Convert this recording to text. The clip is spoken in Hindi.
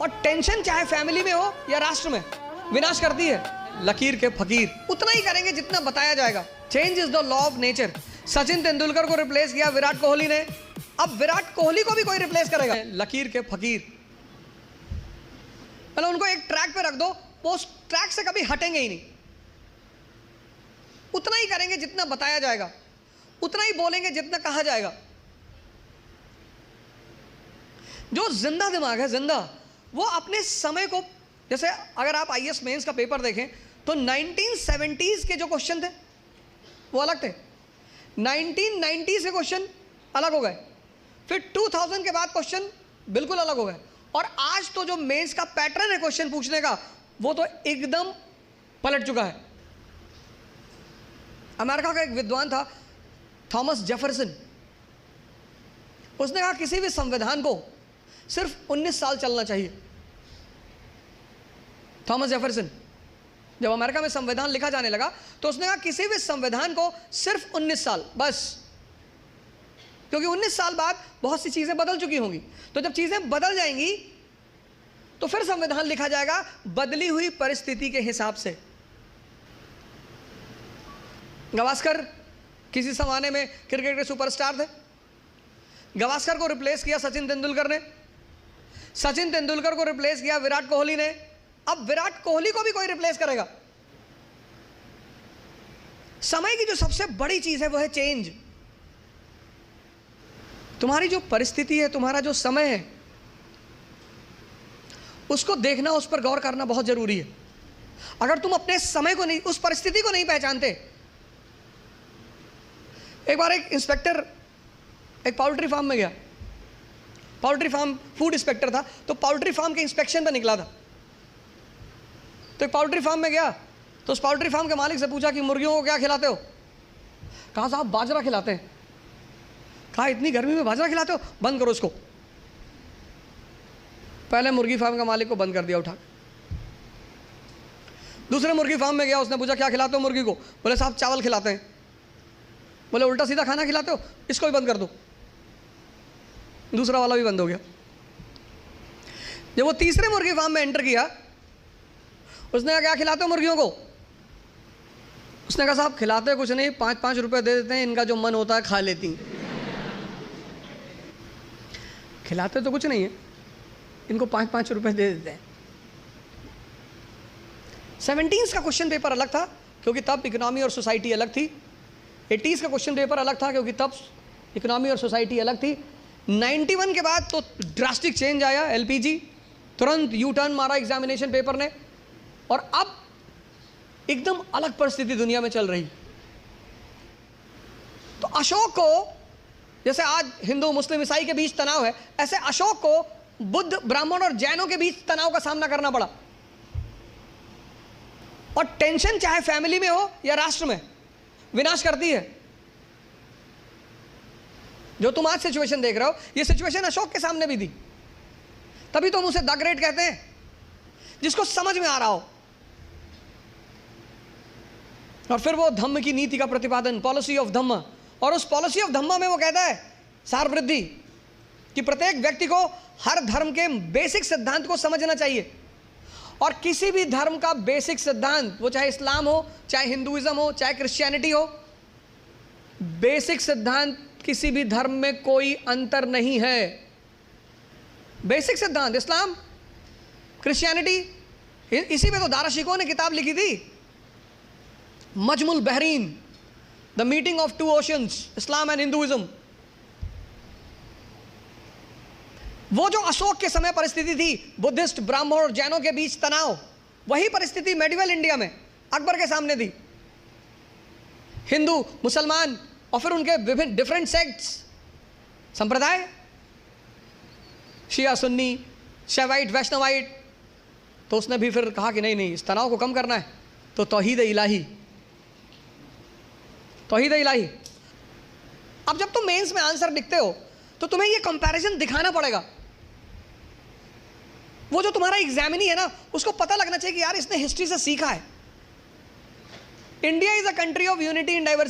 और टेंशन चाहे फैमिली में हो या राष्ट्र में, विनाश करती है लकीर के फकीर। उतना ही करेंगे जितना बताया जाएगा। Change is the law of nature. Sachin Tendulkar को रिप्लेस किया विराट कोहली ने, अब विराट कोहली को भी कोई रिप्लेस करेगा लकीर के फकीर। मतलब उनको एक ट्रैक पे रख दो, वो उस ट्रैक से कभी हटेंगे ही नहीं। उतना ही करेंगे जितना बताया जाएगा, उतना ही बोलेंगे जितना कहा जाएगा। जो जिंदा दिमाग है, जिंदा, वो अपने समय को, जैसे अगर आप आईएएस मेंस का पेपर देखें तो 1970s के जो क्वेश्चन थे वो अलग थे, 1990s के क्वेश्चन अलग हो गए, फिर 2000 के बाद क्वेश्चन बिल्कुल अलग हो गए, और आज तो जो मेंस का पैटर्न है क्वेश्चन पूछने का वो तो एकदम पलट चुका है। अमेरिका का एक विद्वान था थॉमस जेफरसन, उसने कहा किसी भी संविधान को सिर्फ 19 साल चलना चाहिए। थॉमस जेफरसन, जब अमेरिका में संविधान लिखा जाने लगा तो उसने कहा किसी भी संविधान को सिर्फ 19 साल बस, क्योंकि 19 साल बाद बहुत सी चीजें बदल चुकी होंगी, तो जब चीजें बदल जाएंगी तो फिर संविधान लिखा जाएगा बदली हुई परिस्थिति के हिसाब से। गावस्कर किसी जमाने में क्रिकेट के सुपरस्टार थे, गावस्कर को रिप्लेस किया सचिन तेंदुलकर ने, सचिन तेंदुलकर को रिप्लेस किया विराट कोहली ने, अब विराट कोहली को भी कोई रिप्लेस करेगा। समय की जो सबसे बड़ी चीज है वो है चेंज। तुम्हारी जो परिस्थिति है, तुम्हारा जो समय है, उसको देखना, उस पर गौर करना बहुत जरूरी है। अगर तुम अपने समय को नहीं, उस परिस्थिति को नहीं पहचानते। एक बार एक इंस्पेक्टर एक पाउल्ट्री फार्म में गया, पाउल्ट्री फार्म, फूड इंस्पेक्टर था, तो पाउल्ट्री फार्म के इंस्पेक्शन पर निकला था। तो एक पाउल्ट्री फार्म में गया तो उस पाउल्ट्री फार्म के मालिक से पूछा कि मुर्गियों को क्या खिलाते हो? कहा साहब बाजरा खिलाते हैं। कहा इतनी गर्मी में बाजरा खिलाते हो, बंद करो इसको। पहले मुर्गी फार्म का मालिक को बंद कर दिया उठा। दूसरे मुर्गी फार्म में गया, उसने पूछा क्या खिलाते हो मुर्गी को? बोले साहब चावल खिलाते हैं। बोले उल्टा सीधा खाना खिलाते हो, इसको भी बंद कर दो। दूसरा वाला भी बंद हो गया। जब वो तीसरे मुर्गी फार्म में एंटर किया, उसने कहा क्या खिलाते हो मुर्गियों को? उसने कहा साहब खिलाते कुछ नहीं, 5-5 रुपए दे देते हैं, इनका जो मन होता है खा लेती हैं। खिलाते तो कुछ नहीं है, इनको 5-5 रुपए दे देते हैं। 17s का क्वेश्चन पेपर अलग था क्योंकि तब इकोनॉमी और सोसाइटी अलग थी। 80s का क्वेश्चन पेपर अलग था क्योंकि तब इकोनॉमी और सोसाइटी अलग थी। 91 के बाद तो ड्रास्टिक चेंज आया, एलपीजी, तुरंत यू टर्न मारा एग्जामिनेशन पेपर ने, और अब एकदम अलग परिस्थिति दुनिया में चल रही। तो अशोक को, जैसे आज हिंदू मुस्लिम ईसाई के बीच तनाव है, ऐसे अशोक को बुद्ध ब्राह्मण और जैनों के बीच तनाव का सामना करना पड़ा। और टेंशन चाहे फैमिली में हो या राष्ट्र में, विनाश करती है। जो तुम आज सिचुएशन देख रहे हो, ये सिचुएशन अशोक के सामने भी थी, तभी तो हम उसे द ग्रेट कहते हैं, जिसको समझ में आ रहा हो। और फिर वो धम्म की नीति का प्रतिपादन, पॉलिसी ऑफ धम्म, और उस पॉलिसी ऑफ धम्म में वो कहता है सार वृद्धि, कि प्रत्येक व्यक्ति को हर धर्म के बेसिक सिद्धांत को समझना चाहिए। और किसी भी धर्म का बेसिक सिद्धांत, वो चाहे इस्लाम हो, चाहे हिंदुइज्म हो, चाहे क्रिश्चियनिटी हो, बेसिक सिद्धांत किसी भी धर्म में कोई अंतर नहीं है। बेसिक सिद्धांत इस्लाम, क्रिश्चियनिटी, इसी में तो दाराशिकों ने किताब लिखी थी, Majmul Bahrain, the meeting of two oceans, Islam and Hinduism. वो जो अशोक के समय परिस्थिति थी, बुद्धिस्ट ब्राह्मण और जैनों के बीच तनाव, वही परिस्थिति मेडिवल इंडिया में अकबर के सामने थी। हिंदू, मुसलमान, और फिर उनके विभिन्न डिफरेंट सेक्ट्स, संप्रदाय, शिया, सुन्नी, शैवाइट, वैष्णवाइट। तो उसने भी फिर कहा कि नहीं नहीं, इस तनाव को कम करना है, तो तौहीद इलाही, तौहीद इलाही। अब जब तुम मेंस में आंसर लिखते हो तो तुम्हें ये कंपैरिजन दिखाना पड़ेगा। वो जो तुम्हारा एग्जामिनी है ना, उसको पता लगना चाहिए कि यार इसने हिस्ट्री से सीखा है। India is a country of unity in diversity.